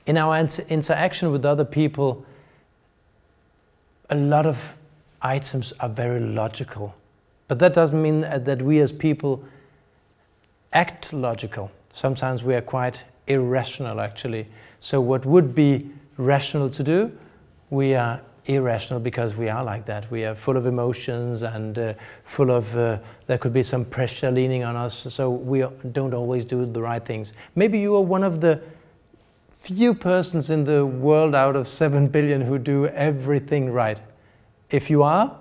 In our interaction with other people, a lot of items are very logical. But that doesn't mean that we as people act logical. Sometimes we are quite irrational, actually. So what would be rational to do, we are irrational because we are like that. We are full of emotions and full of, there could be some pressure leaning on us, so we don't always do the right things. Maybe you are one of the few persons in the world out of 7 billion who do everything right. If you are,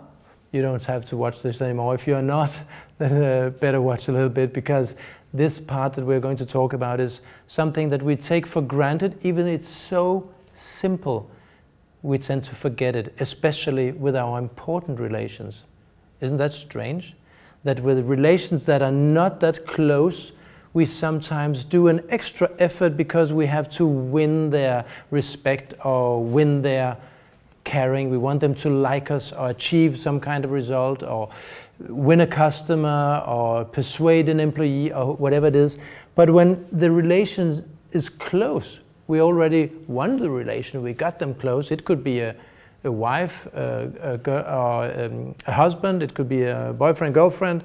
you don't have to watch this anymore. If you are not, then better watch a little bit, because this part that we're going to talk about is something that we take for granted, even it's so simple. We tend to forget it, especially with our important relations. Isn't that strange? That with relations that are not that close, we sometimes do an extra effort because we have to win their respect or win their caring. We want them to like us or achieve some kind of result or win a customer or persuade an employee or whatever it is. But when the relation is close, we already won the relation, we got them close. It could be a wife, a husband, it could be a boyfriend, girlfriend,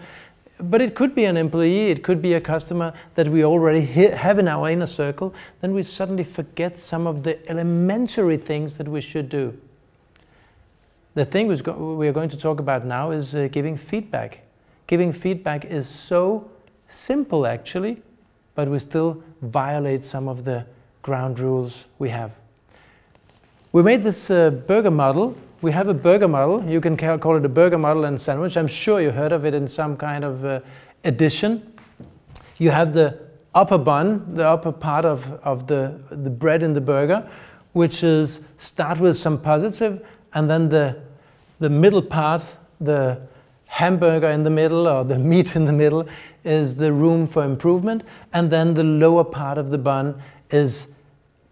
but it could be an employee, it could be a customer that we already have in our inner circle. Then we suddenly forget some of the elementary things that we should do. The thing we are going to talk about now is giving feedback. Giving feedback is so simple, actually, but we still violate some of the ground rules we have. We made this burger model. We have a burger model. You can call it a burger model and sandwich. I'm sure you heard of it in some kind of edition. You have the upper bun, the upper part of the bread in the burger, which is start with some positive, and then the middle part, the hamburger in the middle or the meat in the middle, is the room for improvement, and then the lower part of the bun is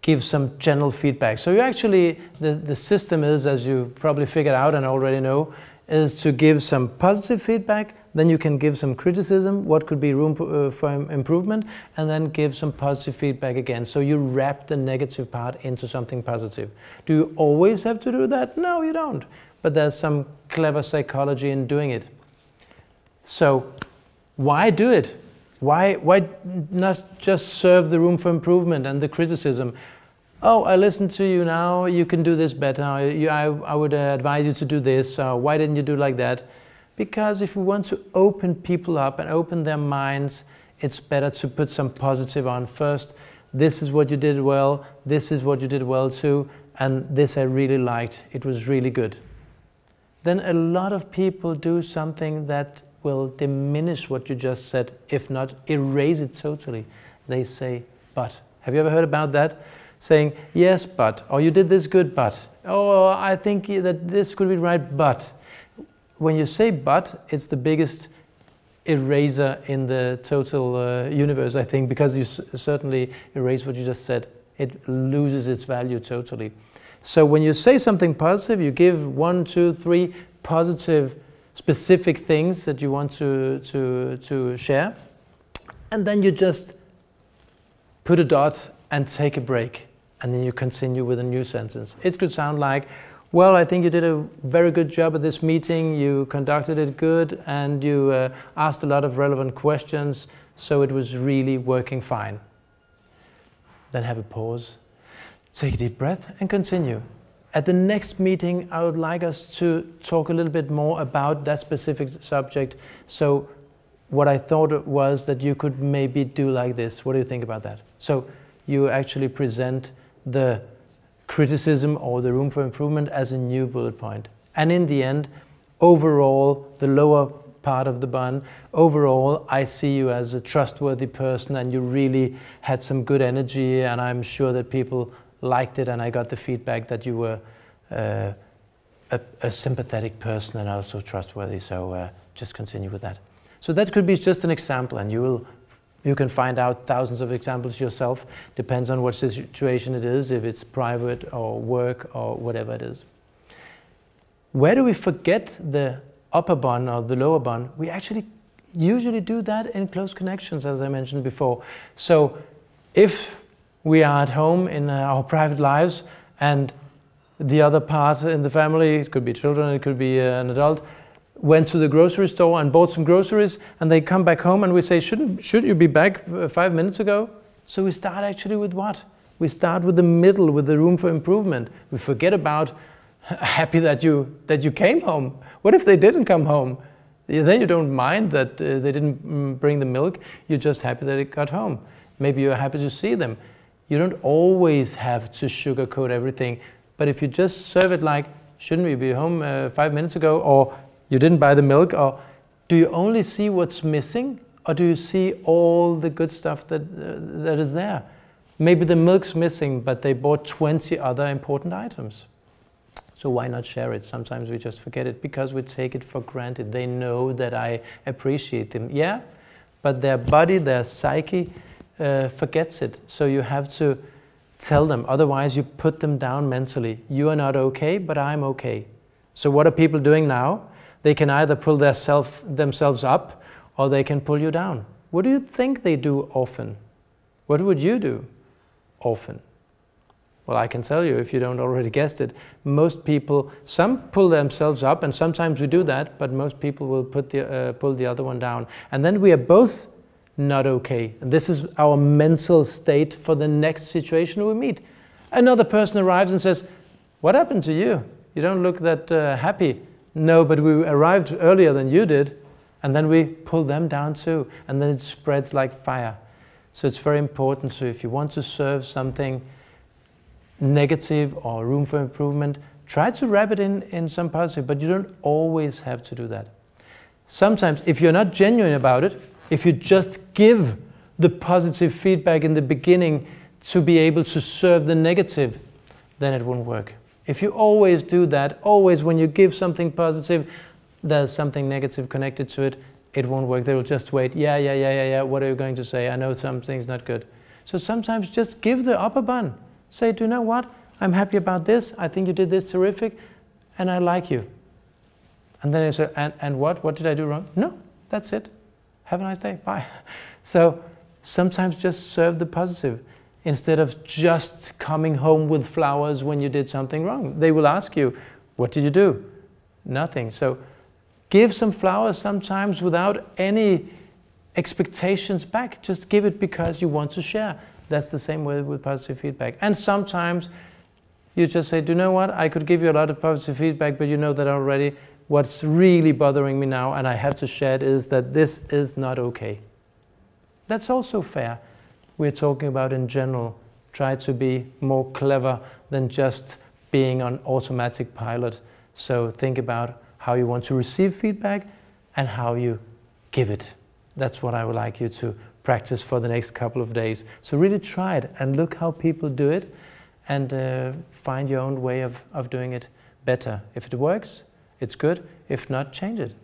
give some general feedback. So you actually, the system is, as you probably figured out and already know, is to give some positive feedback, then you can give some criticism, what could be room for improvement, and then give some positive feedback again. So you wrap the negative part into something positive. Do you always have to do that? No, you don't. But there's some clever psychology in doing it. So why do it? Why not just serve the room for improvement and the criticism? Oh, I listened to you now, you can do this better. I would advise you to do this. Why didn't you do like that? Because if we want to open people up and open their minds, it's better to put some positive on first. This is what you did well, this is what you did well too, and this I really liked, it was really good. Then a lot of people do something that will diminish what you just said, if not erase it totally. They say, but. Have you ever heard about that? Saying, yes, but, or you did this good, but, oh, I think that this could be right, but. When you say but, it's the biggest eraser in the total universe, I think, because you certainly erase what you just said. It loses its value totally. So when you say something positive, you give 1, 2, 3 positive specific things that you want to share, and then you just put a dot and take a break, and then you continue with a new sentence. It could sound like, well, I think you did a very good job at this meeting, you conducted it good, and you asked a lot of relevant questions, so it was really working fine. Then have a pause, take a deep breath, and continue. At the next meeting, I would like us to talk a little bit more about that specific subject. So what I thought was that you could maybe do like this. What do you think about that? So you actually present the criticism or the room for improvement as a new bullet point. And in the end, overall, the lower part of the bun, overall, I see you as a trustworthy person and you really had some good energy, and I'm sure that people liked it, and I got the feedback that you were a sympathetic person and also trustworthy, so just continue with that. So that could be just an example, and you can find out thousands of examples yourself. Depends on what situation it is, if it's private or work or whatever it is. Where do we forget the upper bun or the lower bun? We actually usually do that in close connections, as I mentioned before. So if we are at home in our private lives, and the other part in the family, it could be children, it could be an adult, went to the grocery store and bought some groceries, and they come back home and we say, should you be back 5 minutes ago? So we start actually with what? We start with the middle, with the room for improvement. We forget about happy that you came home. What if they didn't come home? Then you don't mind that they didn't bring the milk. You're just happy that it got home. Maybe you're happy to see them. You don't always have to sugarcoat everything. But if you just serve it like, shouldn't we be home 5 minutes ago? Or you didn't buy the milk? Or do you only see what's missing? Or do you see all the good stuff that is there? Maybe the milk's missing, but they bought 20 other important items. So why not share it? Sometimes we just forget it because we take it for granted. They know that I appreciate them. Yeah, but their body, their psyche forgets it. So you have to tell them. Otherwise, you put them down mentally. You are not okay, but I'm okay. So what are people doing now? They can either pull themselves up or they can pull you down. What do you think they do often? What would you do often? Well, I can tell you, if you don't already guessed it, most people, some pull themselves up, and sometimes we do that, but most people will pull the other one down. And then we are both not okay. And this is our mental state for the next situation we meet. Another person arrives and says, what happened to you? You don't look that happy. No, but we arrived earlier than you did. And then we pull them down too. And then it spreads like fire. So it's very important. So if you want to serve something negative or room for improvement, try to wrap it in some positive, but you don't always have to do that. Sometimes, if you're not genuine about it, if you just give the positive feedback in the beginning to be able to serve the negative, then it won't work. If you always do that, always when you give something positive, there's something negative connected to it, it won't work. They will just wait, yeah, what are you going to say? I know something's not good. So sometimes just give the upper bun. Say, do you know what? I'm happy about this. I think you did this terrific, and I like you. And then they say, and what? What did I do wrong? No, that's it. Have a nice day. Bye. So sometimes just serve the positive instead of just coming home with flowers when you did something wrong. They will ask you, what did you do? Nothing. So give some flowers sometimes without any expectations back. Just give it because you want to share. That's the same way with positive feedback. And sometimes you just say, do you know what? I could give you a lot of positive feedback, but you know that already. What's really bothering me now, and I have to share it, is that this is not okay. That's also fair. We're talking about in general. Try to be more clever than just being on automatic pilot. So think about how you want to receive feedback and how you give it. That's what I would like you to practice for the next couple of days. So really try it and look how people do it, and find your own way of doing it better. If it works, it's good. If not, change it.